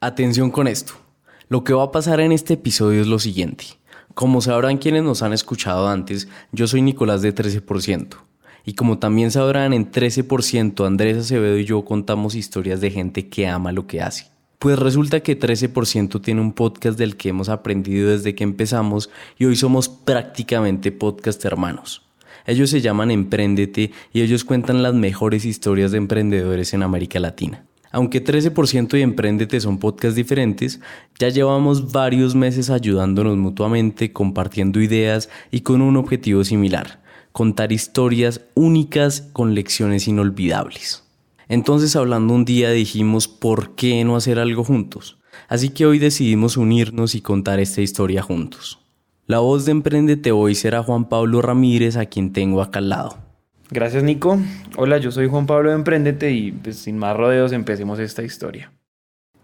Atención con esto. Lo que va a pasar en este episodio es lo siguiente. Como sabrán quienes nos han escuchado antes, yo soy Nicolás de 13%. Y como también sabrán, en 13% Andrés Acevedo y yo contamos historias de gente que ama lo que hace. Pues resulta que 13% tiene un podcast del que hemos aprendido desde que empezamos y hoy somos prácticamente podcast hermanos. Ellos se llaman Empréndete y ellos cuentan las mejores historias de emprendedores en América Latina. Aunque 13% y Empréndete son podcasts diferentes, ya llevamos varios meses ayudándonos mutuamente, compartiendo ideas y con un objetivo similar: contar historias únicas con lecciones inolvidables. Entonces, hablando un día, dijimos ¿por qué no hacer algo juntos? Así que hoy decidimos unirnos y contar esta historia juntos. La voz de Empréndete hoy será Juan Pablo Ramírez, a quien tengo acá al lado. Gracias, Nico. Hola, yo soy Juan Pablo de Empréndete y pues, sin más rodeos empecemos esta historia.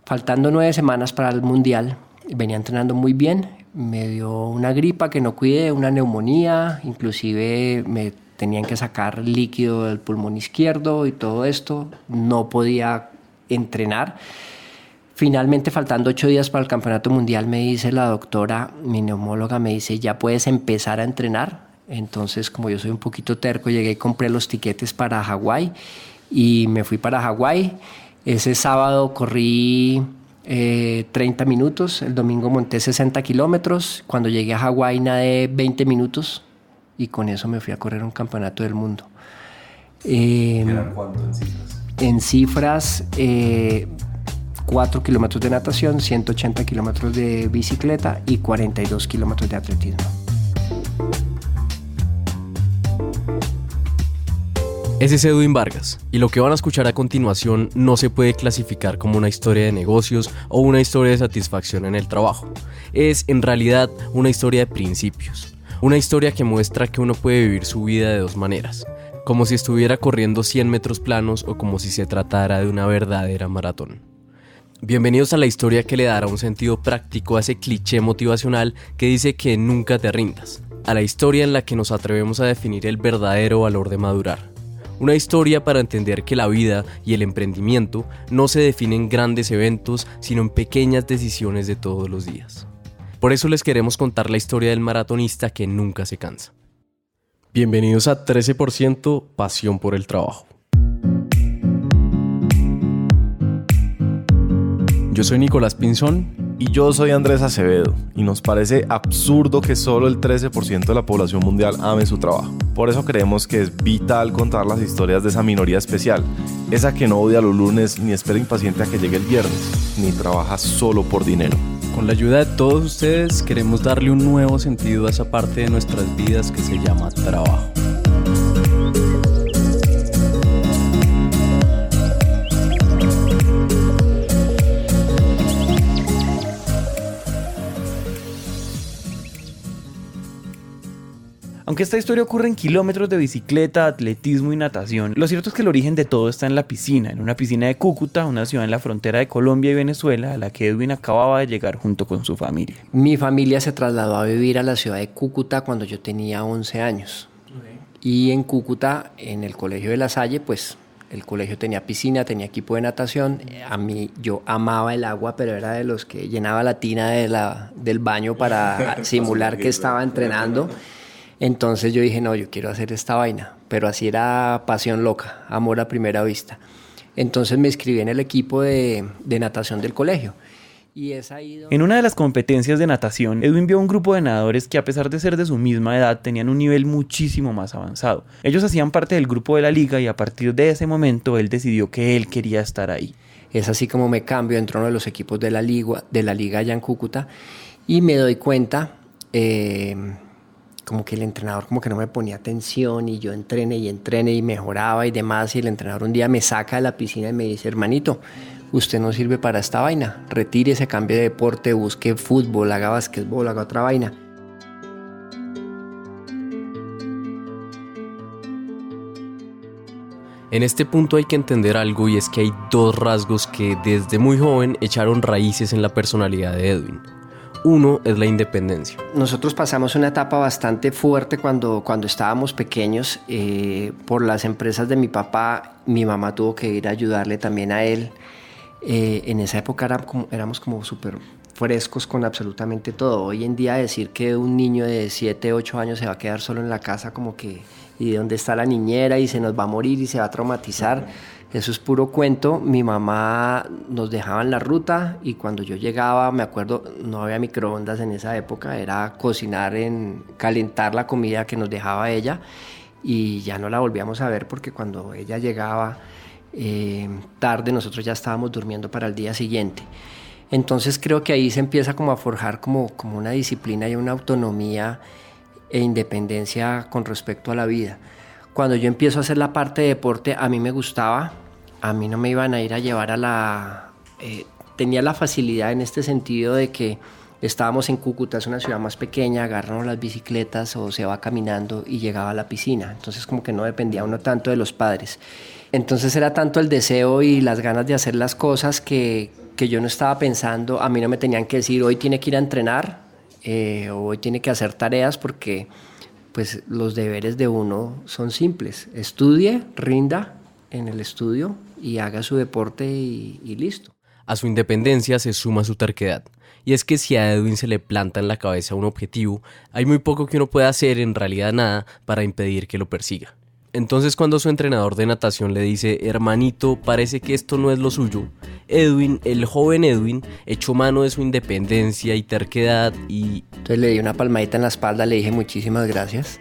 Faltando 9 semanas para el Mundial, venía entrenando muy bien, me dio una gripa que no cuidé, una neumonía, inclusive me tenían que sacar líquido del pulmón izquierdo y todo esto, no podía entrenar. Finalmente, faltando 8 días para el Campeonato Mundial, me dice la doctora, mi neumóloga, me dice, ya puedes empezar a entrenar. Entonces, como yo soy un poquito terco, llegué y compré los tiquetes para Hawái y me fui para Hawái. Ese sábado corrí 30 minutos, el domingo monté 60 kilómetros. Cuando llegué a Hawái nadé 20 minutos y con eso me fui a correr un campeonato del mundo. ¿Eran cuánto en cifras? En cifras, 4 kilómetros de natación, 180 kilómetros de bicicleta y 42 kilómetros de atletismo. Ese es Edwin Vargas, y lo que van a escuchar a continuación no se puede clasificar como una historia de negocios o una historia de satisfacción en el trabajo. Es, en realidad, una historia de principios. Una historia que muestra que uno puede vivir su vida de dos maneras, como si estuviera corriendo 100 metros planos o como si se tratara de una verdadera maratón. Bienvenidos a la historia que le dará un sentido práctico a ese cliché motivacional que dice que nunca te rindas, a la historia en la que nos atrevemos a definir el verdadero valor de madurar. Una historia para entender que la vida y el emprendimiento no se definen en grandes eventos, sino en pequeñas decisiones de todos los días. Por eso les queremos contar la historia del maratonista que nunca se cansa. Bienvenidos a 13% Pasión por el Trabajo. Yo soy Nicolás Pinzón. Y yo soy Andrés Acevedo, y nos parece absurdo que solo el 13% de la población mundial ame su trabajo. Por eso creemos que es vital contar las historias de esa minoría especial, esa que no odia los lunes ni espera impaciente a que llegue el viernes, ni trabaja solo por dinero. Con la ayuda de todos ustedes queremos darle un nuevo sentido a esa parte de nuestras vidas que se llama trabajo. Aunque esta historia ocurre en kilómetros de bicicleta, atletismo y natación, lo cierto es que el origen de todo está en la piscina, en una piscina de Cúcuta, una ciudad en la frontera de Colombia y Venezuela, a la que Edwin acababa de llegar junto con su familia. Mi familia se trasladó a vivir a la ciudad de Cúcuta cuando yo tenía 11 años. Okay. Y en Cúcuta, en el colegio de La Salle, pues el colegio tenía piscina, tenía equipo de natación. A mí, yo amaba el agua, pero era de los que llenaba la tina del baño para simular que estaba entrenando. Entonces yo dije, no, yo quiero hacer esta vaina, pero así era pasión loca, amor a primera vista. Entonces me inscribí en el equipo de natación del colegio. Y es ahí donde... En una de las competencias de natación, Edwin vio a un grupo de nadadores que a pesar de ser de su misma edad, tenían un nivel muchísimo más avanzado. Ellos hacían parte del grupo de la liga y a partir de ese momento él decidió que él quería estar ahí. Es así como me cambio, entro en uno de los equipos de la liga allá en Cúcuta y me doy cuenta... como que el entrenador como que no me ponía atención y yo entrené y mejoraba y demás, y el entrenador un día me saca de la piscina y me dice, hermanito, usted no sirve para esta vaina, retírese, cambie de deporte, busque fútbol, haga basquetbol, haga otra vaina. En este punto hay que entender algo, y es que hay dos rasgos que desde muy joven echaron raíces en la personalidad de Edwin. Uno es la independencia. Nosotros pasamos una etapa bastante fuerte cuando estábamos pequeños. Por las empresas de mi papá, mi mamá tuvo que ir a ayudarle también a él. En esa época éramos como súper frescos con absolutamente todo. Hoy en día decir que un niño de 7, 8 años se va a quedar solo en la casa como que y de dónde está la niñera y se nos va a morir y se va a traumatizar, eso es puro cuento. Mi mamá nos dejaba en la ruta y cuando yo llegaba, me acuerdo, no había microondas en esa época, era cocinar, calentar la comida que nos dejaba ella y ya no la volvíamos a ver porque cuando ella llegaba tarde nosotros ya estábamos durmiendo para el día siguiente. Entonces creo que ahí se empieza como a forjar como una disciplina y una autonomía e independencia con respecto a la vida. Cuando yo empiezo a hacer la parte de deporte, a mí me gustaba, a mí no me iban a ir a llevar tenía la facilidad en este sentido de que estábamos en Cúcuta, es una ciudad más pequeña, agarramos las bicicletas o se va caminando y llegaba a la piscina, entonces como que no dependía uno tanto de los padres. Entonces era tanto el deseo y las ganas de hacer las cosas que yo no estaba pensando, a mí no me tenían que decir hoy tiene que ir a entrenar o hoy tiene que hacer tareas porque pues los deberes de uno son simples, estudie, rinda en el estudio y haga su deporte y listo. A su independencia se suma su terquedad. Y es que si a Edwin se le planta en la cabeza un objetivo, hay muy poco que uno pueda hacer, en realidad nada, para impedir que lo persiga. Entonces cuando su entrenador de natación le dice, hermanito, parece que esto no es lo suyo, Edwin, el joven Edwin, echó mano de su independencia y terquedad y... Entonces le di una palmadita en la espalda, le dije muchísimas gracias.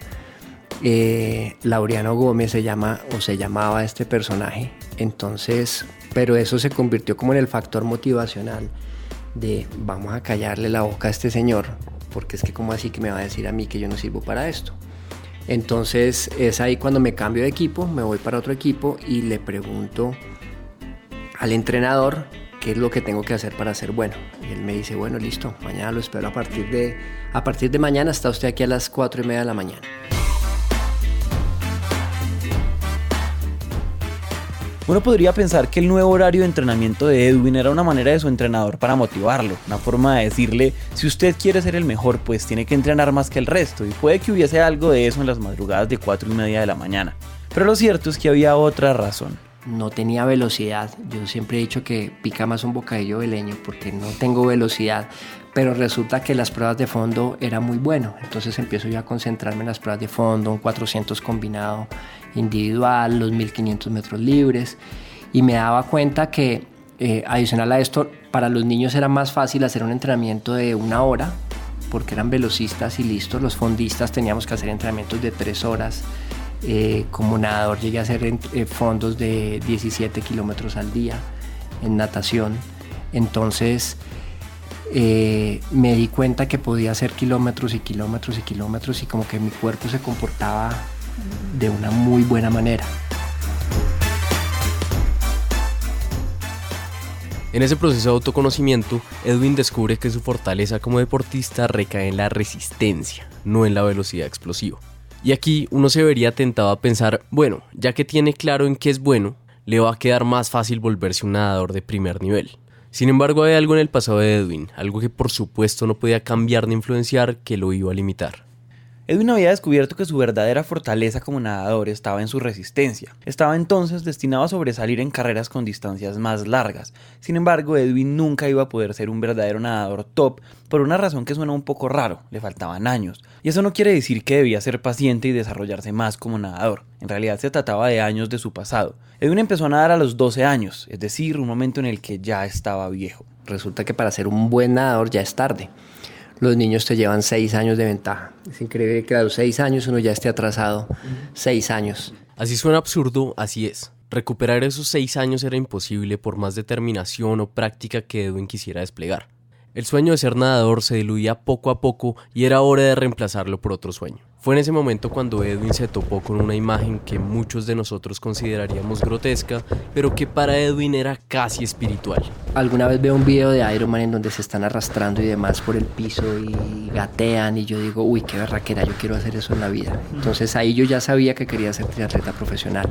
Laureano Gómez se llamaba este personaje. Entonces, pero eso se convirtió como en el factor motivacional de vamos a callarle la boca a este señor, porque es que como así que me va a decir a mí que yo no sirvo para esto. Entonces es ahí cuando me cambio de equipo, me voy para otro equipo y le pregunto al entrenador qué es lo que tengo que hacer para ser bueno. Y él me dice, bueno, listo, mañana lo espero a partir de mañana, está usted aquí a las 4:30 de la mañana. Uno podría pensar que el nuevo horario de entrenamiento de Edwin era una manera de su entrenador para motivarlo, una forma de decirle, si usted quiere ser el mejor, pues tiene que entrenar más que el resto, y puede que hubiese algo de eso en las madrugadas de 4:30 de la mañana. Pero lo cierto es que había otra razón. No tenía velocidad, yo siempre he dicho que pica más un bocadillo de leño porque no tengo velocidad, pero resulta que las pruebas de fondo era muy bueno, entonces empiezo yo a concentrarme en las pruebas de fondo, un 400 combinado individual, los 1500 metros libres, y me daba cuenta que adicional a esto, para los niños era más fácil hacer un entrenamiento de 1 hora, porque eran velocistas y listos. Los fondistas teníamos que hacer entrenamientos de 3 horas. Como nadador llegué a hacer fondos de 17 kilómetros al día en natación. Entonces me di cuenta que podía hacer kilómetros y kilómetros y kilómetros y como que mi cuerpo se comportaba de una muy buena manera. En ese proceso de autoconocimiento, Edwin descubre que su fortaleza como deportista recae en la resistencia, no en la velocidad explosiva. Y aquí uno se vería tentado a pensar, bueno, ya que tiene claro en qué es bueno, le va a quedar más fácil volverse un nadador de primer nivel. Sin embargo, hay algo en el pasado de Edwin, algo que por supuesto no podía cambiar ni influenciar, que lo iba a limitar. Edwin había descubierto que su verdadera fortaleza como nadador estaba en su resistencia. Estaba entonces destinado a sobresalir en carreras con distancias más largas. Sin embargo, Edwin nunca iba a poder ser un verdadero nadador top por una razón que suena un poco raro: le faltaban años. Y eso no quiere decir que debía ser paciente y desarrollarse más como nadador. En realidad se trataba de años de su pasado. Edwin empezó a nadar a los 12 años, es decir, un momento en el que ya estaba viejo. Resulta que para ser un buen nadador ya es tarde. Los niños te llevan 6 años de ventaja. Es increíble que a los 6 años uno ya esté atrasado 6 años. Así suena absurdo, así es. Recuperar esos 6 años era imposible por más determinación o práctica que Edwin quisiera desplegar. El sueño de ser nadador se diluía poco a poco y era hora de reemplazarlo por otro sueño. Fue en ese momento cuando Edwin se topó con una imagen que muchos de nosotros consideraríamos grotesca, pero que para Edwin era casi espiritual. Alguna vez veo un video de Iron Man en donde se están arrastrando y demás por el piso y gatean y yo digo, uy, qué berraquera, yo quiero hacer eso en la vida. Entonces ahí yo ya sabía que quería ser triatleta profesional.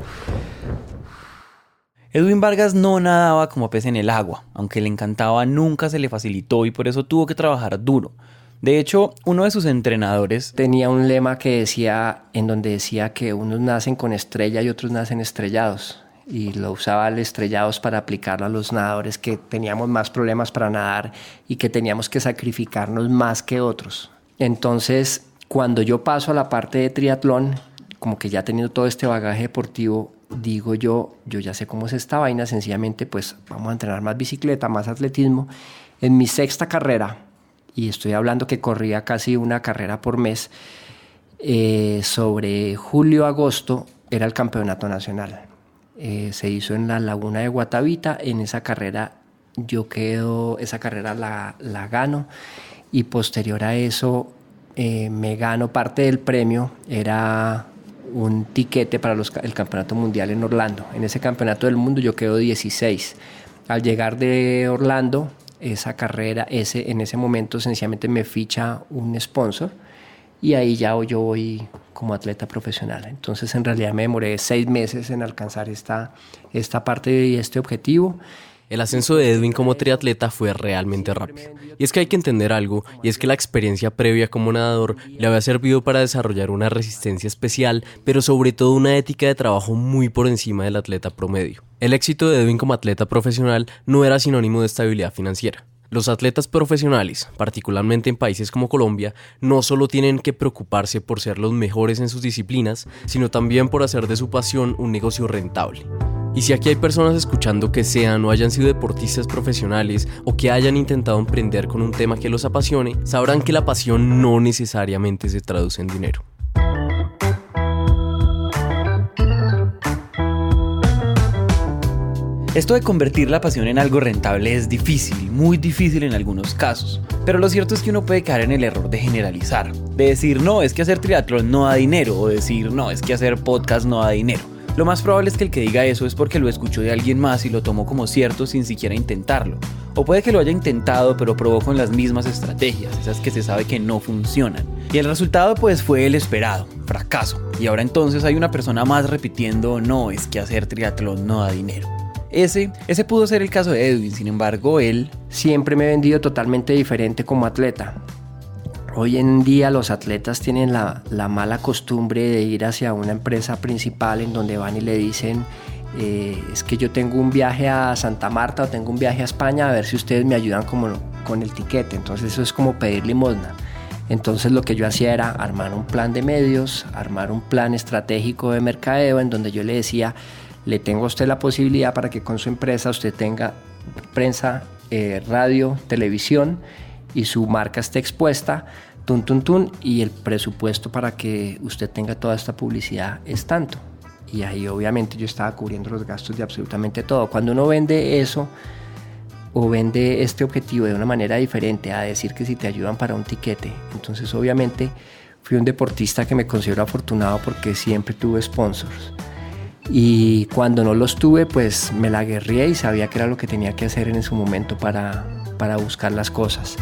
Edwin Vargas no nadaba como pez en el agua, aunque le encantaba, nunca se le facilitó y por eso tuvo que trabajar duro. De hecho, uno de sus entrenadores tenía un lema que decía, en donde decía que unos nacen con estrella y otros nacen estrellados. y lo usaba al estrellados para aplicarlo a los nadadores que teníamos más problemas para nadar y que teníamos que sacrificarnos más que otros. Entonces, cuando yo paso a la parte de triatlón, como que ya teniendo todo este bagaje deportivo, digo yo ya sé cómo es esta vaina, sencillamente pues vamos a entrenar más bicicleta, más atletismo. En mi sexta carrera, y estoy hablando que corría casi una carrera por mes, sobre julio-agosto era el campeonato nacional. Se hizo en la laguna de Guatavita. En esa carrera esa carrera la gano, y posterior a eso me gano parte del premio, era un tiquete para el campeonato mundial en Orlando. En ese campeonato del mundo yo quedo 16. Al llegar de Orlando, esa carrera, en ese momento sencillamente me ficha un sponsor, y ahí ya yo voy como atleta profesional. Entonces en realidad me demoré 6 meses en alcanzar esta parte y este objetivo. El ascenso de Edwin como triatleta fue realmente rápido. Y es que hay que entender algo, y es que la experiencia previa como nadador le había servido para desarrollar una resistencia especial, pero sobre todo una ética de trabajo muy por encima del atleta promedio. El éxito de Edwin como atleta profesional no era sinónimo de estabilidad financiera. Los atletas profesionales, particularmente en países como Colombia, no solo tienen que preocuparse por ser los mejores en sus disciplinas, sino también por hacer de su pasión un negocio rentable. Y si aquí hay personas escuchando que sean o hayan sido deportistas profesionales o que hayan intentado emprender con un tema que los apasione, sabrán que la pasión no necesariamente se traduce en dinero. Esto de convertir la pasión en algo rentable es difícil, muy difícil en algunos casos. Pero lo cierto es que uno puede caer en el error de generalizar. De decir, no, es que hacer triatlón no da dinero. O decir, no, es que hacer podcast no da dinero. Lo más probable es que el que diga eso es porque lo escuchó de alguien más y lo tomó como cierto sin siquiera intentarlo. O puede que lo haya intentado pero probó con las mismas estrategias, esas que se sabe que no funcionan. Y el resultado pues fue el esperado, fracaso. Y ahora entonces hay una persona más repitiendo, no, es que hacer triatlón no da dinero. Ese pudo ser el caso de Edwin, sin embargo, él siempre me he vendido totalmente diferente como atleta. Hoy en día los atletas tienen la mala costumbre de ir hacia una empresa principal en donde van y le dicen, es que yo tengo un viaje a Santa Marta o tengo un viaje a España, a ver si ustedes me ayudan con el tiquete. Entonces eso es como pedir limosna. Entonces lo que yo hacía era armar un plan de medios, armar un plan estratégico de mercadeo en donde yo le decía, le tengo a usted la posibilidad para que con su empresa usted tenga prensa, radio, televisión y su marca esté expuesta, y el presupuesto para que usted tenga toda esta publicidad es tanto. Y ahí obviamente yo estaba cubriendo los gastos de absolutamente todo. Cuando uno vende eso o vende este objetivo de una manera diferente a decir que si te ayudan para un tiquete, entonces obviamente fui un deportista que me considero afortunado porque siempre tuve sponsors. Y cuando no los tuve, pues me la guerrié y sabía que era lo que tenía que hacer en ese momento para buscar las cosas.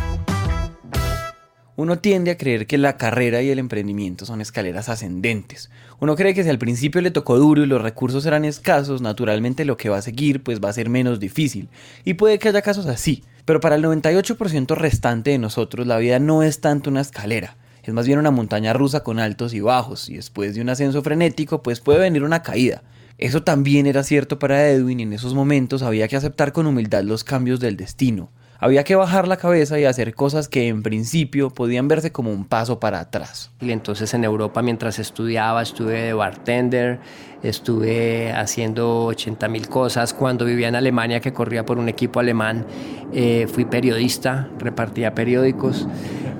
Uno tiende a creer que la carrera y el emprendimiento son escaleras ascendentes. Uno cree que si al principio le tocó duro y los recursos eran escasos, naturalmente lo que va a seguir pues va a ser menos difícil. Y puede que haya casos así, pero para el 98% restante de nosotros la vida no es tanto una escalera. Es más bien una montaña rusa con altos y bajos, y después de un ascenso frenético pues puede venir una caída. Eso también era cierto para Edwin y en esos momentos había que aceptar con humildad los cambios del destino. Había que bajar la cabeza y hacer cosas que en principio podían verse como un paso para atrás. Y entonces en Europa mientras estudiaba, estuve de bartender, estuve haciendo 80,000 cosas. Cuando vivía en Alemania, que corría por un equipo alemán, fui periodista, repartía periódicos.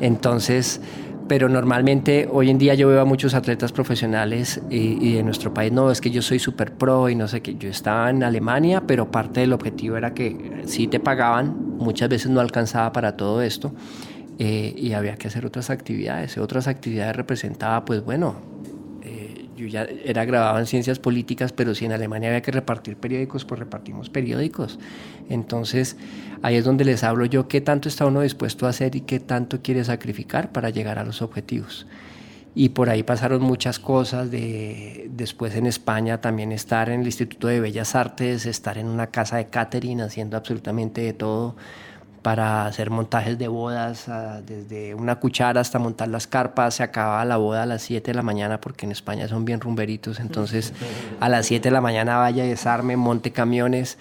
Entonces, pero normalmente hoy en día yo veo a muchos atletas profesionales y de nuestro país, no, es que yo soy súper pro y no sé qué. Yo estaba en Alemania, pero parte del objetivo era que sí te pagaban, muchas veces no alcanzaba para todo esto y había que hacer otras actividades. Otras actividades representaba, pues bueno, yo ya era graduado en ciencias políticas, pero si en Alemania había que repartir periódicos, pues repartimos periódicos. Entonces, ahí es donde les hablo yo, qué tanto está uno dispuesto a hacer y qué tanto quiere sacrificar para llegar a los objetivos. Y por ahí pasaron muchas cosas, después en España también estar en el Instituto de Bellas Artes, estar en una casa de catering haciendo absolutamente de todo, para hacer montajes de bodas, desde una cuchara hasta montar las carpas. Se acababa la boda a las 7 de la mañana porque en España son bien rumberitos, entonces a las 7 de la mañana vaya y desarme, monte camiones,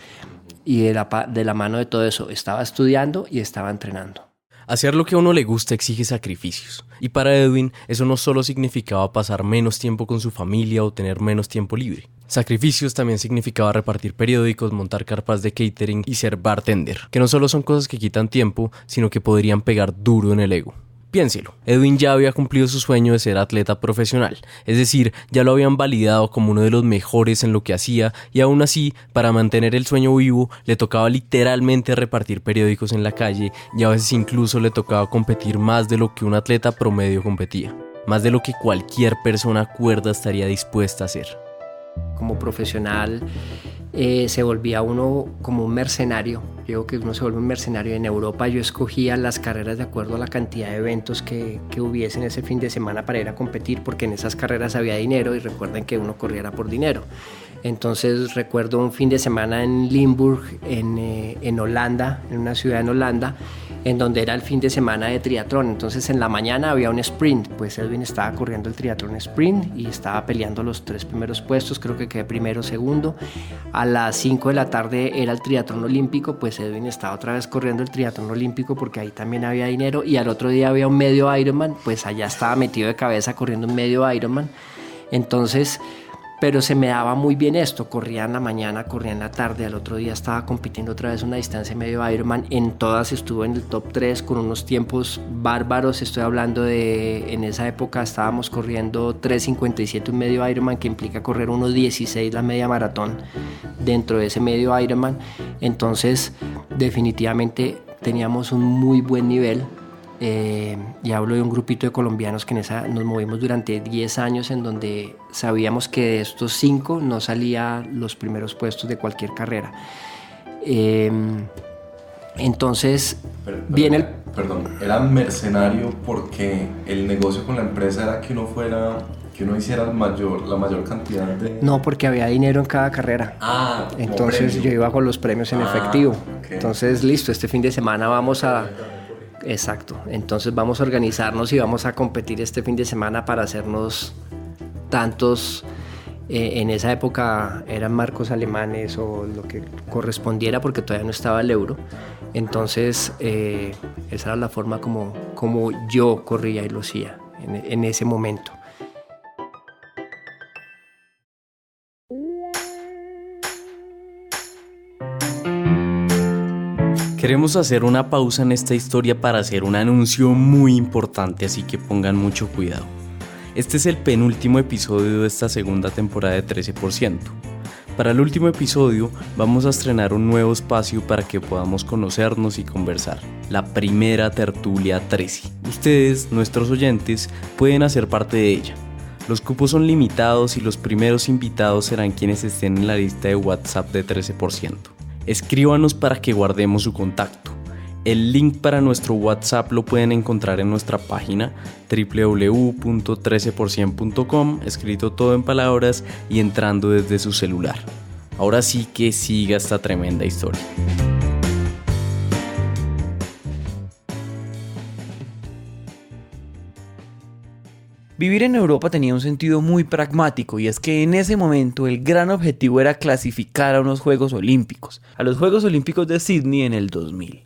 y de la mano de todo eso estaba estudiando y estaba entrenando. Hacer lo que a uno le gusta exige sacrificios, y para Edwin eso no solo significaba pasar menos tiempo con su familia o tener menos tiempo libre. Sacrificios también significaba repartir periódicos, montar carpas de catering y ser bartender, que no solo son cosas que quitan tiempo, sino que podrían pegar duro en el ego. Piénselo, Edwin ya había cumplido su sueño de ser atleta profesional, es decir, ya lo habían validado como uno de los mejores en lo que hacía, y aún así, para mantener el sueño vivo, le tocaba literalmente repartir periódicos en la calle, y a veces incluso le tocaba competir más de lo que un atleta promedio competía, más de lo que cualquier persona cuerda estaría dispuesta a hacer. Como profesional se volvía uno como un mercenario. Digo que uno se vuelve un mercenario. En Europa yo escogía las carreras de acuerdo a la cantidad de eventos que hubiesen ese fin de semana para ir a competir, porque en esas carreras había dinero, y recuerden que uno corriera por dinero. Entonces recuerdo un fin de semana en Limburg, en Holanda, en una ciudad en Holanda, en donde era el fin de semana de triatlón. Entonces en la mañana había un sprint, pues Edwin estaba corriendo el triatlón sprint y estaba peleando los 3 primeros puestos, creo que quedé primero o segundo. A las 5 de la tarde era el triatlón olímpico, pues Edwin estaba otra vez corriendo el triatlón olímpico porque ahí también había dinero, y al otro día había un medio Ironman, pues allá estaba metido de cabeza corriendo un medio Ironman. Entonces, pero se me daba muy bien esto, corría en la mañana, corría en la tarde, al otro día estaba compitiendo otra vez una distancia medio Ironman, en todas estuve en el top 3 con unos tiempos bárbaros. Estoy hablando de, en esa época estábamos corriendo 3:57 un medio Ironman, que implica correr 1:16 la media maratón dentro de ese medio Ironman. Entonces definitivamente teníamos un muy buen nivel. Y hablo de un grupito de colombianos que nos movimos durante 10 años, en donde sabíamos que de estos 5 no salía los primeros puestos de cualquier carrera. Entonces viene el... Perdón, era mercenario porque el negocio con la empresa era que uno hiciera la mayor cantidad de... No, porque había dinero en cada carrera. Entonces premio. Yo iba con los premios en efectivo. Okay. Entonces listo, este fin de semana vamos a... Exacto, entonces vamos a organizarnos y vamos a competir este fin de semana para hacernos tantos, en esa época eran marcos alemanes o lo que correspondiera, porque todavía no estaba el euro. Entonces esa era la forma como yo corría y lo hacía en ese momento. Queremos hacer una pausa en esta historia para hacer un anuncio muy importante, así que pongan mucho cuidado. Este es el penúltimo episodio de esta segunda temporada de 13%. Para el último episodio vamos a estrenar un nuevo espacio para que podamos conocernos y conversar. La primera tertulia 13. Ustedes, nuestros oyentes, pueden hacer parte de ella. Los cupos son limitados y los primeros invitados serán quienes estén en la lista de WhatsApp de 13%. Escríbanos para que guardemos su contacto. El link para nuestro WhatsApp lo pueden encontrar en nuestra página www.13%.com, escrito todo en palabras y entrando desde su celular. Ahora sí que siga esta tremenda historia. Vivir en Europa tenía un sentido muy pragmático, y es que en ese momento el gran objetivo era clasificar a unos Juegos Olímpicos, a los Juegos Olímpicos de Sydney en el 2000.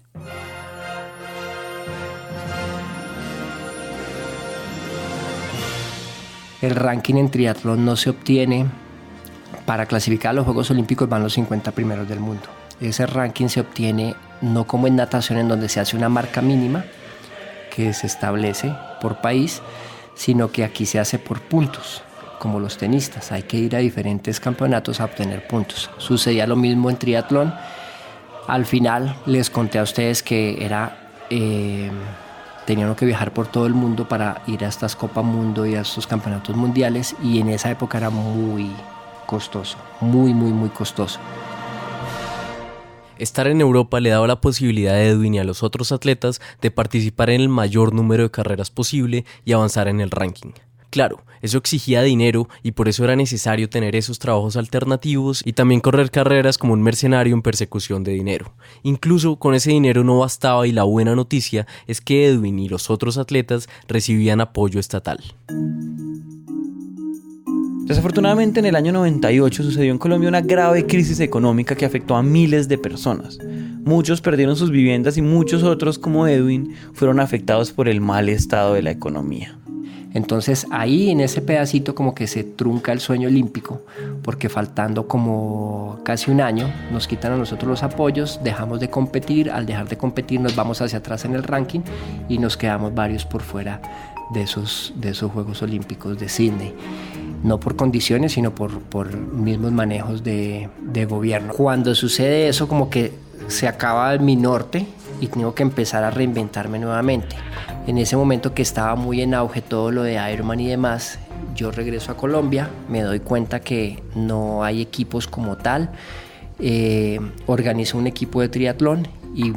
El ranking en triatlón no se obtiene para clasificar a los Juegos Olímpicos, van los 50 primeros del mundo. Ese ranking se obtiene no como en natación, en donde se hace una marca mínima que se establece por país, sino que aquí se hace por puntos, como los tenistas. Hay que ir a diferentes campeonatos a obtener puntos. Sucedía lo mismo en triatlón. Al final les conté a ustedes que tenían que viajar por todo el mundo para ir a estas Copa Mundo y a estos campeonatos mundiales, y en esa época era muy costoso, muy costoso. Estar en Europa le daba la posibilidad a Edwin y a los otros atletas de participar en el mayor número de carreras posible y avanzar en el ranking. claro, eso exigía dinero y por eso era necesario tener esos trabajos alternativos y también correr carreras como un mercenario en persecución de dinero. Incluso con ese dinero no bastaba y la buena noticia es que Edwin y los otros atletas recibían apoyo estatal. Desafortunadamente, en el año 98 sucedió en Colombia una grave crisis económica que afectó a miles de personas. Muchos perdieron sus viviendas y muchos otros, como Edwin, fueron afectados por el mal estado de la economía. Entonces ahí en ese pedacito como que se trunca el sueño olímpico, porque faltando como casi un año nos quitan a nosotros los apoyos, dejamos de competir, al dejar de competir nos vamos hacia atrás en el ranking y nos quedamos varios por fuera de esos Juegos Olímpicos de Sydney. No por condiciones, sino por mismos manejos de gobierno. Cuando sucede eso, como que se acaba mi norte y tengo que empezar a reinventarme nuevamente. En ese momento que estaba muy en auge todo lo de Ironman y demás, yo regreso a Colombia, me doy cuenta que no hay equipos como tal, organizo un equipo de triatlón y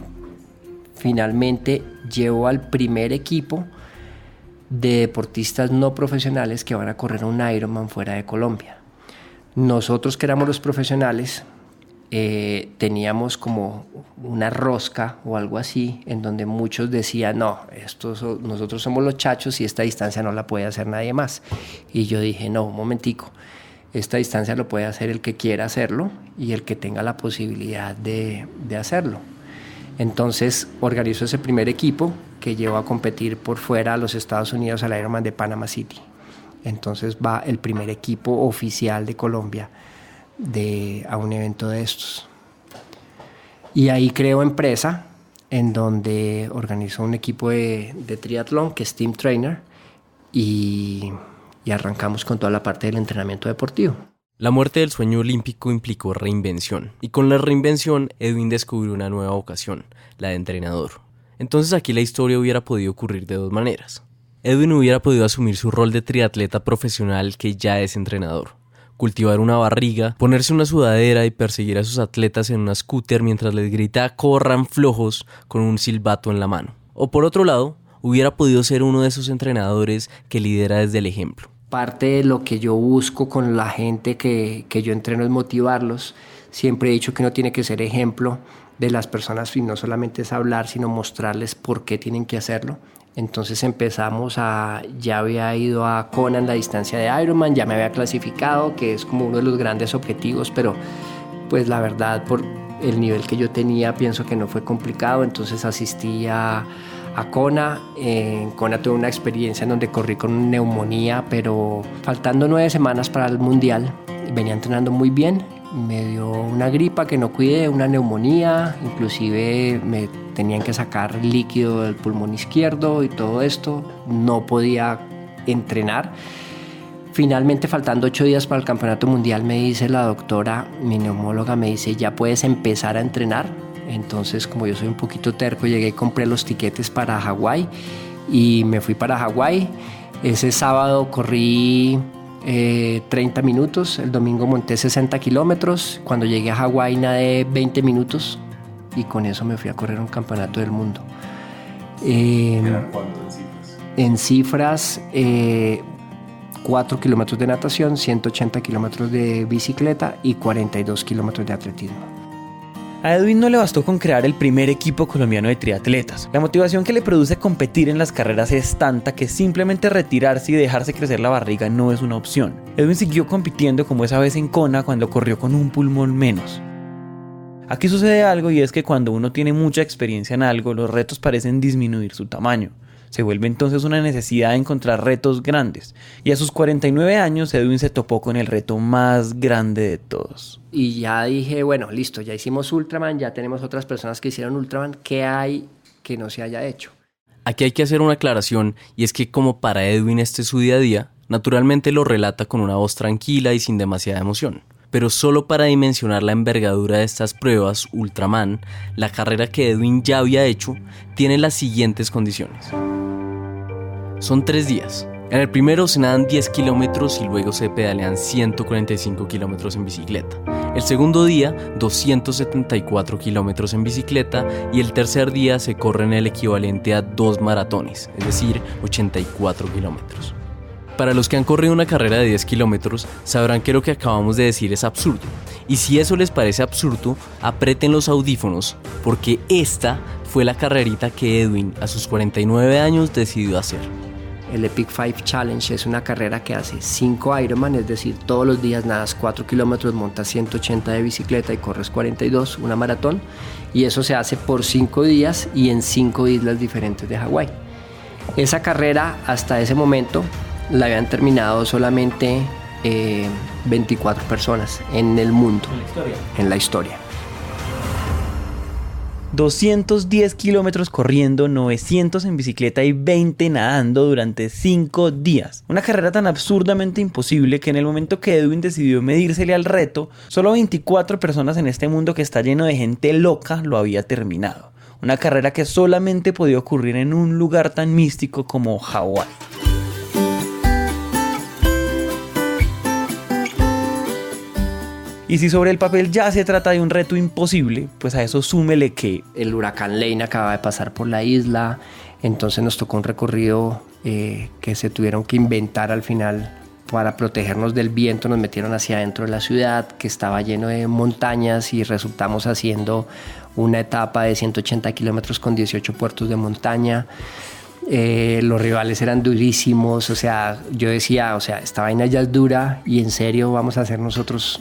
finalmente llevo al primer equipo de deportistas no profesionales que van a correr un Ironman fuera de Colombia. Nosotros que éramos los profesionales teníamos como una rosca o algo así en donde muchos decían no, nosotros somos los chachos y esta distancia no la puede hacer nadie más. Y yo dije no, un momentico, esta distancia lo puede hacer el que quiera hacerlo y el que tenga la posibilidad de hacerlo. Entonces organizo ese primer equipo que llevo a competir por fuera a los Estados Unidos al Ironman de Panama City. Entonces va el primer equipo oficial de Colombia a un evento de estos. Y ahí creo empresa en donde organizo un equipo de triatlón que es Team Trainer y arrancamos con toda la parte del entrenamiento deportivo. La muerte del sueño olímpico implicó reinvención, y con la reinvención Edwin descubrió una nueva vocación, la de entrenador. Entonces aquí la historia hubiera podido ocurrir de dos maneras. Edwin hubiera podido asumir su rol de triatleta profesional que ya es entrenador, cultivar una barriga, ponerse una sudadera y perseguir a sus atletas en una scooter mientras les grita corran flojos con un silbato en la mano. O por otro lado, hubiera podido ser uno de esos entrenadores que lidera desde el ejemplo. Parte de lo que yo busco con la gente que yo entreno es motivarlos. Siempre he dicho que uno tiene que ser ejemplo de las personas y no solamente es hablar, sino mostrarles por qué tienen que hacerlo. Entonces ya había ido a Kona en la distancia de Ironman, ya me había clasificado, que es como uno de los grandes objetivos, pero pues la verdad por el nivel que yo tenía pienso que no fue complicado, entonces asistí a Kona. En Kona tuve una experiencia en donde corrí con neumonía, pero faltando 9 semanas para el mundial, venía entrenando muy bien, me dio una gripa que no cuidé, una neumonía, inclusive me tenían que sacar líquido del pulmón izquierdo y todo esto, no podía entrenar. Finalmente, faltando 8 días para el campeonato mundial, me dice la doctora, mi neumóloga, me dice ya puedes empezar a entrenar. Entonces, como yo soy un poquito terco, llegué y compré los tiquetes para Hawái y me fui para Hawái. Ese sábado corrí 30 minutos, el domingo monté 60 kilómetros. Cuando llegué a Hawái nadé 20 minutos y con eso me fui a correr un campeonato del mundo. ¿Eran cuánto en cifras? En cifras, 4 kilómetros de natación, 180 kilómetros de bicicleta y 42 kilómetros de atletismo. A Edwin no le bastó con crear el primer equipo colombiano de triatletas. La motivación que le produce competir en las carreras es tanta que simplemente retirarse y dejarse crecer la barriga no es una opción. Edwin siguió compitiendo como esa vez en Kona cuando corrió con un pulmón menos. Aquí sucede algo y es que cuando uno tiene mucha experiencia en algo, los retos parecen disminuir su tamaño. Se vuelve entonces una necesidad de encontrar retos grandes. Y a sus 49 años, Edwin se topó con el reto más grande de todos. Y ya dije, bueno, listo, ya hicimos Ultraman, ya tenemos otras personas que hicieron Ultraman, ¿qué hay que no se haya hecho? Aquí hay que hacer una aclaración, y es que como para Edwin este es su día a día, naturalmente lo relata con una voz tranquila y sin demasiada emoción. Pero solo para dimensionar la envergadura de estas pruebas, Ultraman, la carrera que Edwin ya había hecho, tiene las siguientes condiciones. Son 3 días. En el primero se nadan 10 kilómetros y luego se pedalean 145 kilómetros en bicicleta. El segundo día, 274 kilómetros en bicicleta y el tercer día se corren el equivalente a 2 maratones, es decir, 84 kilómetros. Para los que han corrido una carrera de 10 kilómetros, sabrán que lo que acabamos de decir es absurdo. Y si eso les parece absurdo, aprieten los audífonos, porque esta fue la carrerita que Edwin, a sus 49 años, decidió hacer. El Epic 5 Challenge es una carrera que hace 5 Ironman, es decir, todos los días nadas 4 kilómetros, montas 180 de bicicleta y corres 42, una maratón. Y eso se hace por 5 días y en 5 islas diferentes de Hawái. Esa carrera, hasta ese momento, la habían terminado solamente 24 personas en el mundo, en la historia. 210 kilómetros corriendo, 900 en bicicleta y 20 nadando durante 5 días. Una carrera tan absurdamente imposible que en el momento que Edwin decidió medírsele al reto, solo 24 personas en este mundo que está lleno de gente loca lo había terminado. Una carrera que solamente podía ocurrir en un lugar tan místico como Hawái. Y si sobre el papel ya se trata de un reto imposible, pues a eso súmele que el huracán Lane acaba de pasar por la isla, entonces nos tocó un recorrido que se tuvieron que inventar al final para protegernos del viento. Nos metieron hacia adentro de la ciudad, que estaba lleno de montañas, y resultamos haciendo una etapa de 180 kilómetros con 18 puertos de montaña. Los rivales eran durísimos, o sea, yo decía, o sea, esta vaina ya es dura y en serio vamos a hacer nosotros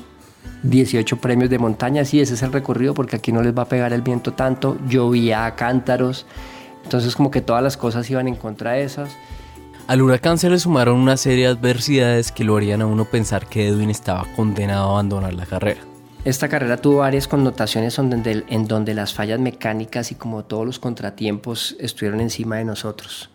18 premios de montaña. Sí, ese es el recorrido, porque aquí no les va a pegar el viento tanto, llovía a cántaros, entonces como que todas las cosas iban en contra de esas. Al huracán se le sumaron una serie de adversidades que lo harían a uno pensar que Edwin estaba condenado a abandonar la carrera. Esta carrera tuvo varias connotaciones en donde las fallas mecánicas y como todos los contratiempos estuvieron encima de nosotros.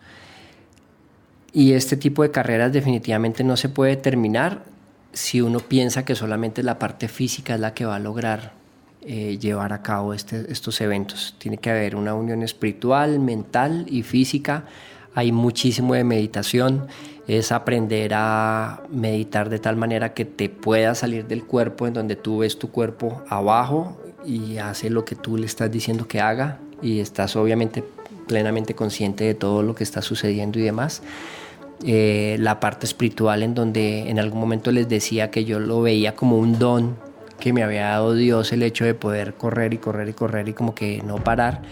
Y este tipo de carreras definitivamente no se puede terminar si uno piensa que solamente la parte física es la que va a lograr llevar a cabo estos eventos. Tiene que haber una unión espiritual, mental y física. Hay muchísimo de meditación, es aprender a meditar de tal manera que te puedas salir del cuerpo, en donde tú ves tu cuerpo abajo y hace lo que tú le estás diciendo que haga, y estás obviamente plenamente consciente de todo lo que está sucediendo y demás. La parte espiritual, en donde en algún momento les decía que yo lo veía como un don que me había dado Dios, el hecho de poder correr y correr y correr y como que no parar.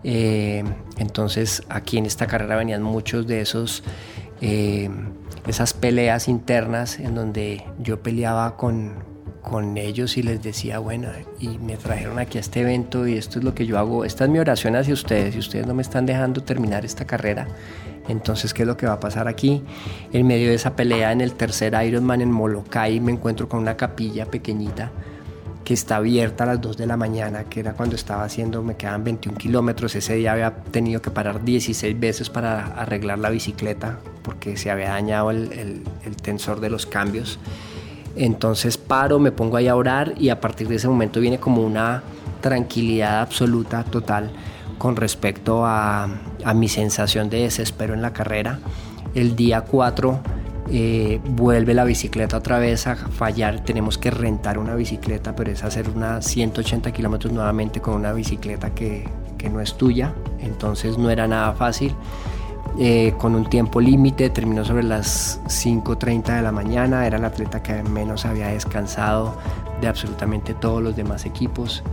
Entonces aquí en esta carrera venían muchos de esas peleas internas, en donde yo peleaba con ellos y les decía, bueno, y me trajeron aquí a este evento y esto es lo que yo hago, esta es mi oración hacia ustedes, y ustedes no me están dejando terminar esta carrera. Entonces, ¿qué es lo que va a pasar aquí? En medio de esa pelea, en el tercer Ironman en Molokai, me encuentro con una capilla pequeñita que está abierta a las 2 de la mañana, que era cuando estaba haciendo, me quedaban 21 kilómetros. Ese día había tenido que parar 16 veces para arreglar la bicicleta, porque se había dañado el tensor de los cambios. Entonces paro, me pongo ahí a orar, y a partir de ese momento viene como una tranquilidad absoluta, total, con respecto a mi sensación de desespero en la carrera. El día 4 vuelve la bicicleta otra vez a fallar, tenemos que rentar una bicicleta, pero es hacer unas 180 kilómetros nuevamente con una bicicleta que no es tuya, entonces no era nada fácil. Con un tiempo límite, terminó sobre las 5:30 de la mañana, era el atleta que menos había descansado de absolutamente todos los demás equipos.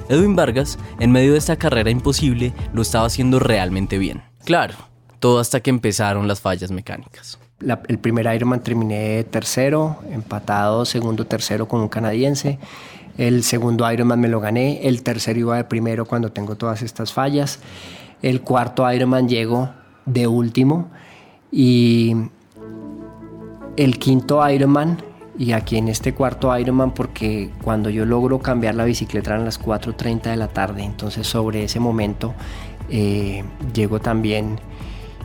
Edwin Vargas, en medio de esta carrera imposible, lo estaba haciendo realmente bien. Claro, todo hasta que empezaron las fallas mecánicas. El primer Ironman terminé tercero, empatado segundo, tercero con un canadiense. El segundo Ironman me lo gané, el tercero iba de primero cuando tengo todas estas fallas. El cuarto Ironman llego de último, y el quinto Ironman, y aquí en este cuarto Ironman, porque cuando yo logro cambiar la bicicleta eran las 4:30 de la tarde, entonces sobre ese momento llego también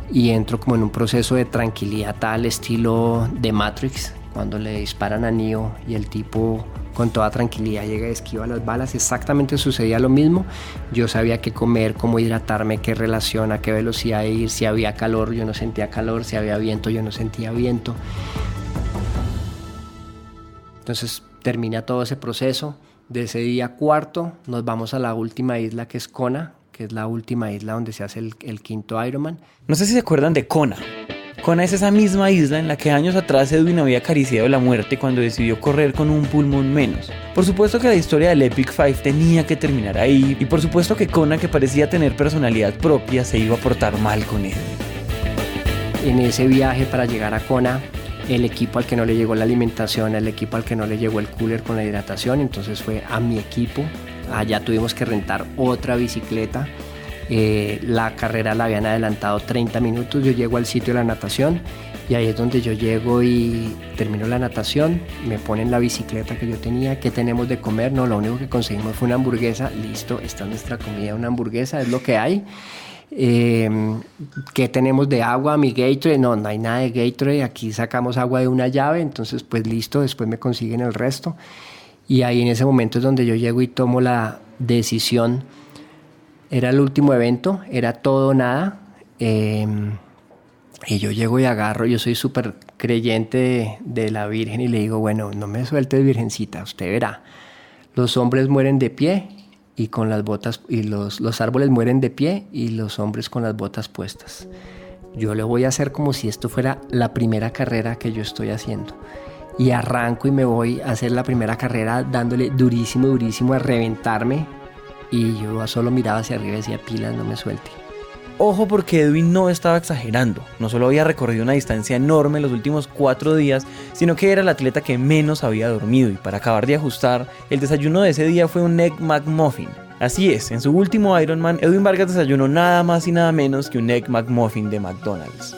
y entro como en un proceso de tranquilidad tal estilo de Matrix, cuando le disparan a Neo y el tipo con toda tranquilidad llega y esquiva las balas. Exactamente sucedía lo mismo. Yo sabía qué comer, cómo hidratarme, qué relación, a qué velocidad ir, si había calor yo no sentía calor, si había viento yo no sentía viento. Entonces termina todo ese proceso. De ese día cuarto nos vamos a la última isla, que es Kona, que es la última isla donde se hace el quinto Ironman. No sé si se acuerdan de Kona. Kona es esa misma isla en la que años atrás Edwin había acariciado la muerte cuando decidió correr con un pulmón menos. Por supuesto que la historia del Epic 5 tenía que terminar ahí, y por supuesto que Kona, que parecía tener personalidad propia, se iba a portar mal con Edwin. En ese viaje para llegar a Kona, el equipo al que no le llegó la alimentación, el equipo al que no le llegó el cooler con la hidratación, entonces fue a mi equipo. Allá tuvimos que rentar otra bicicleta. La carrera la habían adelantado 30 minutos. Yo llego al sitio de la natación y ahí es donde yo llego y termino la natación. Me ponen la bicicleta que yo tenía. ¿Qué tenemos de comer? No, lo único que conseguimos fue una hamburguesa. Listo, esta es nuestra comida, una hamburguesa, es lo que hay. ¿Qué tenemos de agua? Mi Gatorade, no hay nada de Gatorade, aquí sacamos agua de una llave, entonces pues listo, después me consiguen el resto. Y ahí en ese momento es donde yo llego y tomo la decisión. Era el último evento, era todo o nada, y yo llego y agarro, yo soy súper creyente de la Virgen y le digo, bueno, no me sueltes, Virgencita, usted verá, los hombres mueren de pie y con las botas, y los árboles mueren de pie y los hombres con las botas puestas. Yo le voy a hacer como si esto fuera la primera carrera que yo estoy haciendo. Y arranco y me voy a hacer la primera carrera dándole durísimo, durísimo a reventarme. Y yo solo miraba hacia arriba y decía, pilas, no me suelte. Ojo, porque Edwin no estaba exagerando. No solo había recorrido una distancia enorme los últimos 4 días, sino que era el atleta que menos había dormido. Y para acabar de ajustar, el desayuno de ese día fue un Egg McMuffin. Así es, en su último Ironman, Edwin Vargas desayunó nada más y nada menos que un Egg McMuffin de McDonald's.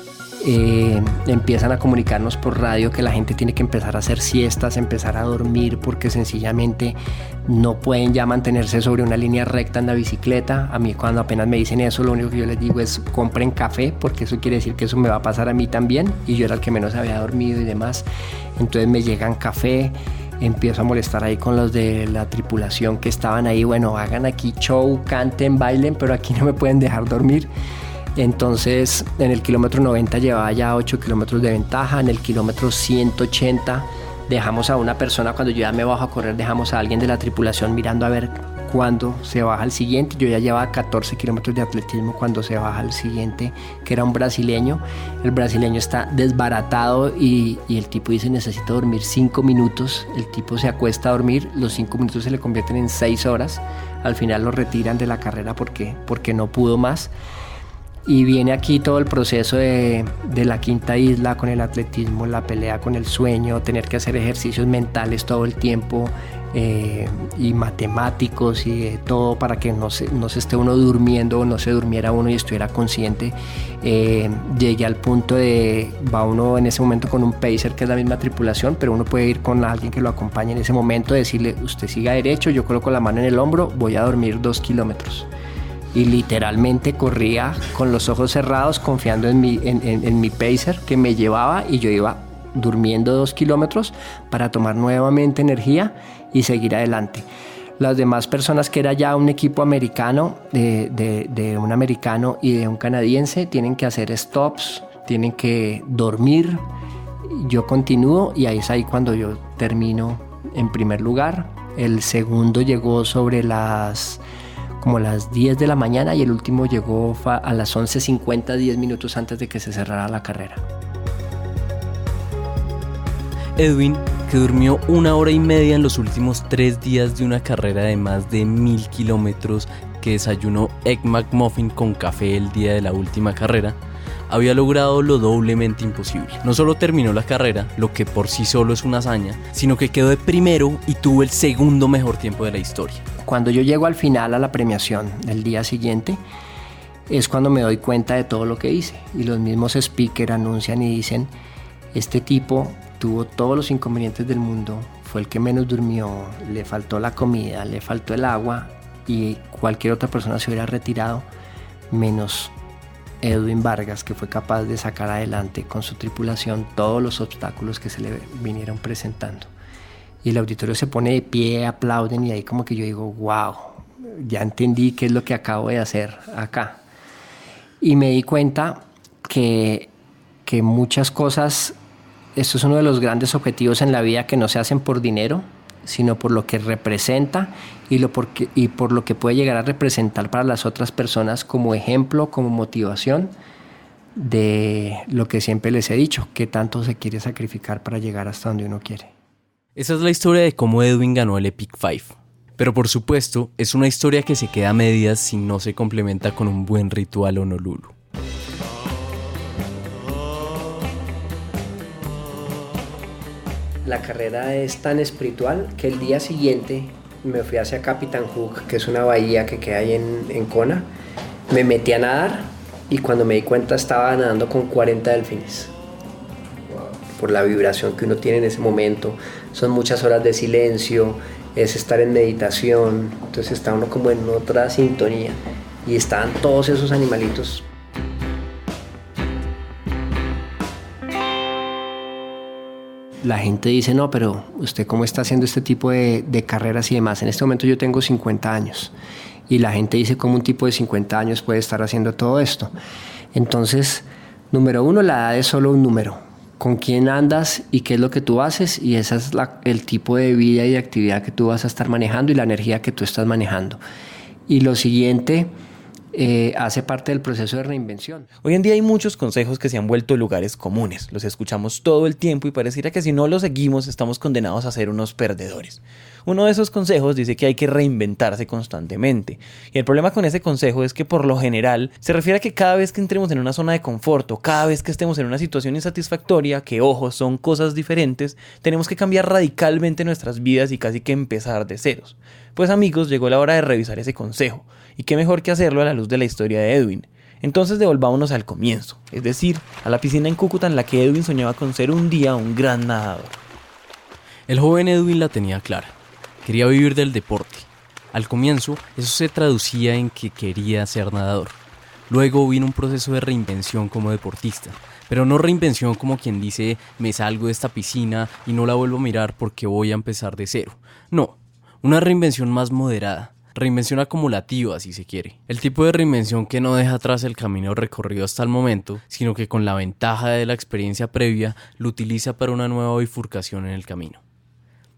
Empiezan a comunicarnos por radio que la gente tiene que empezar a hacer siestas, empezar a dormir, porque sencillamente no pueden ya mantenerse sobre una línea recta en la bicicleta. A mí cuando apenas me dicen eso, lo único que yo les digo es compren café, porque eso quiere decir que eso me va a pasar a mí también, y yo era el que menos había dormido y demás. Entonces me llegan café, empiezo a molestar ahí con los de la tripulación que estaban ahí, bueno, hagan aquí show, canten, bailen, pero aquí no me pueden dejar dormir. Entonces en el kilómetro 90 llevaba ya 8 kilómetros de ventaja, en el kilómetro 180 dejamos a una persona, cuando yo ya me bajo a correr dejamos a alguien de la tripulación mirando a ver cuándo se baja el siguiente. Yo ya llevaba 14 kilómetros de atletismo cuando se baja el siguiente, que era un brasileño. El brasileño está desbaratado y el tipo dice necesito dormir 5 minutos, el tipo se acuesta a dormir, los 5 minutos se le convierten en 6 horas, al final lo retiran de la carrera porque no pudo más. Y viene aquí todo el proceso de la quinta isla con el atletismo, la pelea con el sueño, tener que hacer ejercicios mentales todo el tiempo y matemáticos y todo para que no se esté uno durmiendo o no se durmiera uno y estuviera consciente. Llegué al punto de, va uno en ese momento con un pacer que es la misma tripulación, pero uno puede ir con alguien que lo acompañe en ese momento, decirle usted siga derecho, yo coloco la mano en el hombro, voy a dormir 2 kilómetros. Y literalmente corría con los ojos cerrados confiando en mi pacer que me llevaba, y yo iba durmiendo 2 kilómetros para tomar nuevamente energía y seguir adelante. Las demás personas, que era ya un equipo americano, de un americano y de un canadiense, tienen que hacer stops, tienen que dormir. Yo continúo y ahí es ahí cuando yo termino en primer lugar. El segundo llegó sobre como las 10 de la mañana y el último llegó a las 11:50, 10 minutos antes de que se cerrara la carrera. Edwin, que durmió 1 hora y media en los últimos 3 días de una carrera de más de 1000 kilómetros, que desayunó Egg McMuffin con café el día de la última carrera, había logrado lo doblemente imposible. No solo terminó la carrera, lo que por sí solo es una hazaña, sino que quedó de primero y tuvo el segundo mejor tiempo de la historia. Cuando yo llego al final a la premiación del día siguiente, es cuando me doy cuenta de todo lo que hice. Y los mismos speakers anuncian y dicen, este tipo tuvo todos los inconvenientes del mundo, fue el que menos durmió, le faltó la comida, le faltó el agua, y cualquier otra persona se hubiera retirado, menos Edwin Vargas, que fue capaz de sacar adelante con su tripulación todos los obstáculos que se le vinieron presentando. Y el auditorio se pone de pie, aplauden, y ahí como que yo digo, wow, ya entendí qué es lo que acabo de hacer acá. Y me di cuenta que muchas cosas, esto es uno de los grandes objetivos en la vida, que no se hacen por dinero, sino por lo que representa y por lo que puede llegar a representar para las otras personas como ejemplo, como motivación. de lo que siempre les he dicho, qué tanto se quiere sacrificar para llegar hasta donde uno quiere. Esa es la historia de cómo Edwin ganó el Epic 5. Pero por supuesto, es una historia que se queda a medias si no se complementa con un buen ritual Honolulu. La carrera es tan espiritual que el día siguiente me fui hacia Capitán Hook, que es una bahía que queda ahí en Kona. Me metí a nadar y cuando me di cuenta estaba nadando con 40 delfines. Por la vibración que uno tiene en ese momento, son muchas horas de silencio, es estar en meditación, entonces está uno como en otra sintonía y estaban todos esos animalitos. La gente dice, no, pero ¿usted cómo está haciendo este tipo de carreras y demás? En este momento yo tengo 50 años y la gente dice cómo un tipo de 50 años puede estar haciendo todo esto. Entonces, número uno, la edad es solo un número. Con quién andas y qué es lo que tú haces, y ese es el tipo de vida y de actividad que tú vas a estar manejando y la energía que tú estás manejando. Y lo siguiente hace parte del proceso de reinvención. Hoy en día hay muchos consejos que se han vuelto lugares comunes. Los escuchamos todo el tiempo y pareciera que si no los seguimos estamos condenados a ser unos perdedores. Uno de esos consejos dice que hay que reinventarse constantemente. Y el problema con ese consejo es que por lo general se refiere a que cada vez que entremos en una zona de confort o cada vez que estemos en una situación insatisfactoria, que ojo, son cosas diferentes, tenemos que cambiar radicalmente nuestras vidas y casi que empezar de ceros. Pues amigos, llegó la hora de revisar ese consejo. Y qué mejor que hacerlo a la luz de la historia de Edwin. Entonces devolvámonos al comienzo, es decir, a la piscina en Cúcuta en la que Edwin soñaba con ser un día un gran nadador. El joven Edwin la tenía clara. Quería vivir del deporte. Al comienzo, eso se traducía en que quería ser nadador. Luego vino un proceso de reinvención como deportista. Pero no reinvención como quien dice, me salgo de esta piscina y no la vuelvo a mirar porque voy a empezar de cero. No, una reinvención más moderada. Reinvención acumulativa, si se quiere. El tipo de reinvención que no deja atrás el camino recorrido hasta el momento, sino que con la ventaja de la experiencia previa, lo utiliza para una nueva bifurcación en el camino.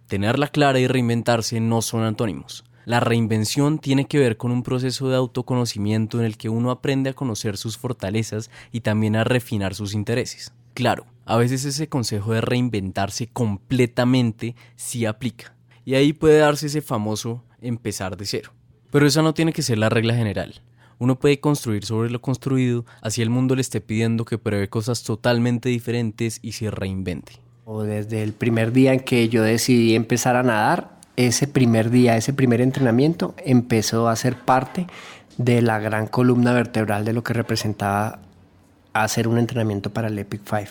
Tenerla clara y reinventarse no son antónimos. La reinvención tiene que ver con un proceso de autoconocimiento en el que uno aprende a conocer sus fortalezas y también a refinar sus intereses. Claro, a veces ese consejo de reinventarse completamente sí aplica. Y ahí puede darse ese famoso empezar de cero. Pero esa no tiene que ser la regla general. Uno puede construir sobre lo construido, así el mundo le esté pidiendo que pruebe cosas totalmente diferentes y se reinvente. O desde el primer día en que yo decidí empezar a nadar, ese primer día, ese primer entrenamiento empezó a ser parte de la gran columna vertebral de lo que representaba hacer un entrenamiento para el Epic 5.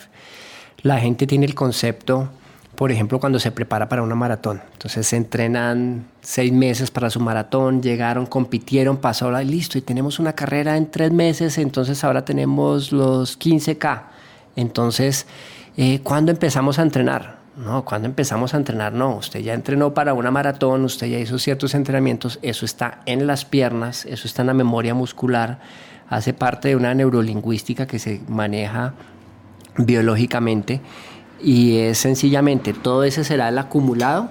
La gente tiene el concepto, por ejemplo, cuando se prepara para una maratón. Entonces se entrenan 6 meses para su maratón, llegaron, compitieron, pasó ahora listo y tenemos una carrera en 3 meses, entonces ahora tenemos los 15K. Entonces, ¿cuándo empezamos a entrenar? No, ¿cuándo empezamos a entrenar? No, usted ya entrenó para una maratón, usted ya hizo ciertos entrenamientos, eso está en las piernas, eso está en la memoria muscular, hace parte de una neurolingüística que se maneja biológicamente. Y es sencillamente, todo ese será el acumulado,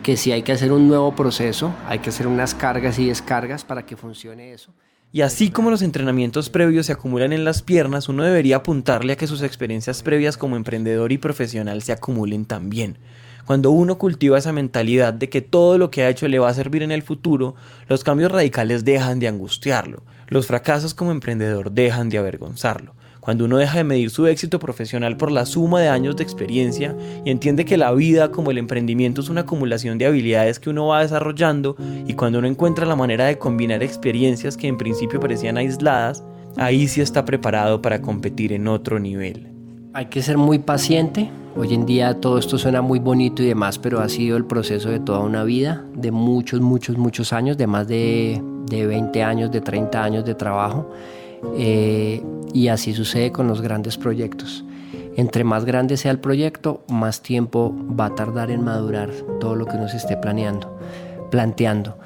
que si hay que hacer un nuevo proceso, hay que hacer unas cargas y descargas para que funcione eso. Y así como los entrenamientos previos se acumulan en las piernas, uno debería apuntarle a que sus experiencias previas como emprendedor y profesional se acumulen también. Cuando uno cultiva esa mentalidad de que todo lo que ha hecho le va a servir en el futuro, los cambios radicales dejan de angustiarlo. Los fracasos como emprendedor dejan de avergonzarlo. Cuando uno deja de medir su éxito profesional por la suma de años de experiencia y entiende que la vida como el emprendimiento es una acumulación de habilidades que uno va desarrollando, y cuando uno encuentra la manera de combinar experiencias que en principio parecían aisladas, ahí sí está preparado para competir en otro nivel. Hay que ser muy paciente. Hoy en día todo esto suena muy bonito y demás, pero ha sido el proceso de toda una vida, de muchos años, de más de 20 años, de 30 años de trabajo. Y así sucede con los grandes proyectos. Entre más grande sea el proyecto, más tiempo va a tardar en madurar todo lo que uno se esté planteando.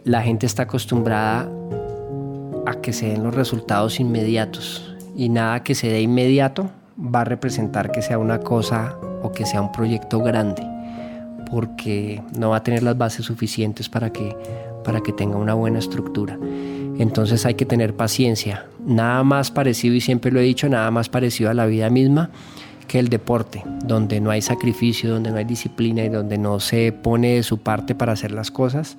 La gente está acostumbrada a que se den los resultados inmediatos, y nada que se dé inmediato va a representar que sea una cosa o que sea un proyecto grande, porque no va a tener las bases suficientes para que tenga una buena estructura. Entonces hay que tener paciencia. Nada más parecido, y siempre lo he dicho, nada más parecido a la vida misma que el deporte, donde no hay sacrificio, donde no hay disciplina y donde no se pone de su parte para hacer las cosas.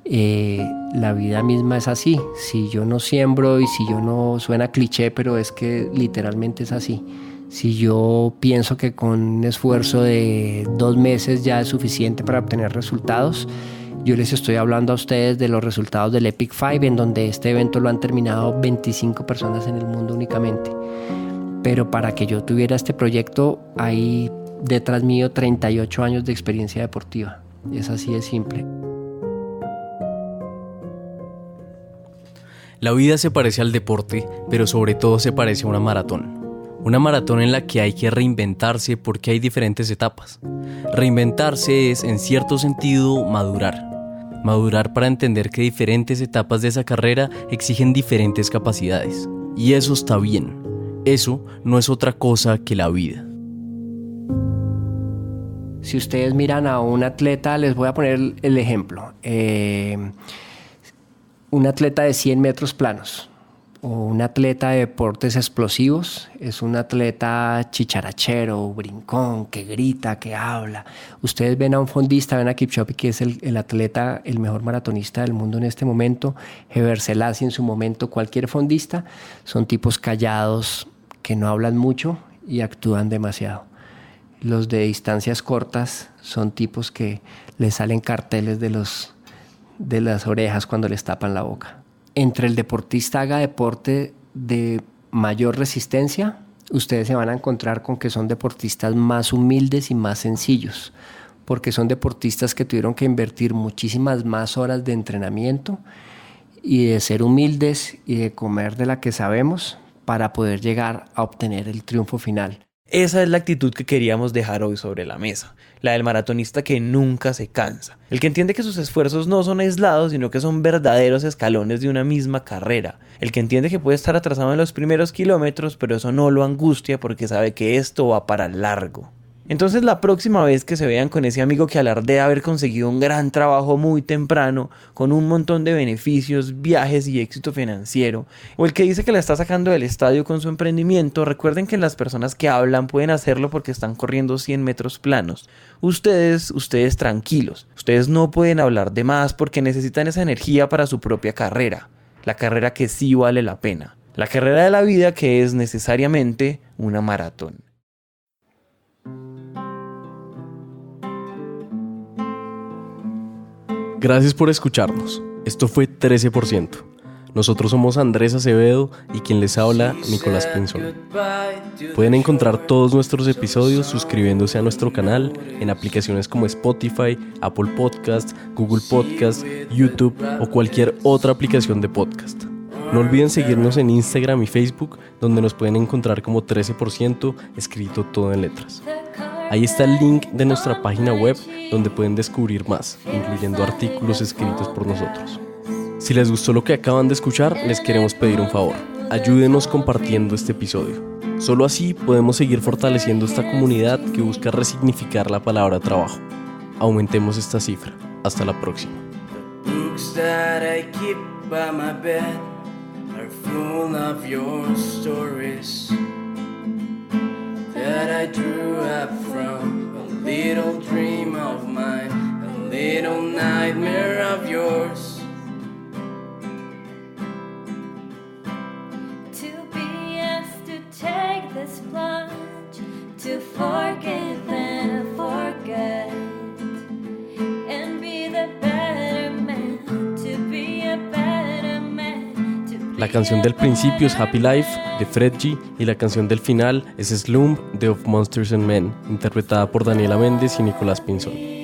La vida misma es así. Si yo no siembro y si yo no, suena cliché, pero es que literalmente es así. Si yo pienso que con un esfuerzo de 2 meses ya es suficiente para obtener resultados, yo les estoy hablando a ustedes de los resultados del Epic 5, en donde este evento lo han terminado 25 personas en el mundo únicamente. Pero para que yo tuviera este proyecto, hay detrás mío 38 años de experiencia deportiva. Es así de simple. La vida se parece al deporte, pero sobre todo se parece a una maratón. Una maratón en la que hay que reinventarse porque hay diferentes etapas. Reinventarse es, en cierto sentido, madurar. Madurar para entender que diferentes etapas de esa carrera exigen diferentes capacidades. Y eso está bien. Eso no es otra cosa que la vida. Si ustedes miran a un atleta, les voy a poner el ejemplo. Un atleta de 100 metros planos o un atleta de deportes explosivos es un atleta chicharachero, brincón, que grita, que habla. Ustedes ven a un fondista, ven a Kipchoge, que es el atleta, el mejor maratonista del mundo en este momento, Heber Selassie en su momento, cualquier fondista, son tipos callados que no hablan mucho y actúan demasiado. Los de distancias cortas son tipos que les salen carteles de las orejas cuando les tapan la boca. Entre el deportista haga deporte de mayor resistencia, ustedes se van a encontrar con que son deportistas más humildes y más sencillos, porque son deportistas que tuvieron que invertir muchísimas más horas de entrenamiento y de ser humildes y de comer de la que sabemos para poder llegar a obtener el triunfo final. Esa es la actitud que queríamos dejar hoy sobre la mesa, la del maratonista que nunca se cansa, el que entiende que sus esfuerzos no son aislados, sino que son verdaderos escalones de una misma carrera, el que entiende que puede estar atrasado en los primeros kilómetros, pero eso no lo angustia porque sabe que esto va para largo. Entonces la próxima vez que se vean con ese amigo que alardea haber conseguido un gran trabajo muy temprano, con un montón de beneficios, viajes y éxito financiero, o el que dice que la está sacando del estadio con su emprendimiento, recuerden que las personas que hablan pueden hacerlo porque están corriendo 100 metros planos. Ustedes tranquilos, ustedes no pueden hablar de más porque necesitan esa energía para su propia carrera, la carrera que sí vale la pena, la carrera de la vida que es necesariamente una maratón. Gracias por escucharnos. Esto fue 13%. Nosotros somos Andrés Acevedo y quien les habla, Nicolás Pinzón. Pueden encontrar todos nuestros episodios suscribiéndose a nuestro canal en aplicaciones como Spotify, Apple Podcast, Google Podcast, YouTube o cualquier otra aplicación de podcast. No olviden seguirnos en Instagram y Facebook, donde nos pueden encontrar como 13%, escrito todo en letras. Ahí está el link de nuestra página web donde pueden descubrir más, incluyendo artículos escritos por nosotros. Si les gustó lo que acaban de escuchar, les queremos pedir un favor. Ayúdenos compartiendo este episodio. Solo así podemos seguir fortaleciendo esta comunidad que busca resignificar la palabra trabajo. Aumentemos esta cifra. Hasta la próxima. That I drew up from a little dream of mine, a little nightmare of yours. To be asked to take this plunge, to forgive and forget, and be the better man, to be a better man. La canción del principio es Happy Life de Fred G y la canción del final es Slump de Of Monsters and Men, interpretada por Daniela Méndez y Nicolás Pinzón.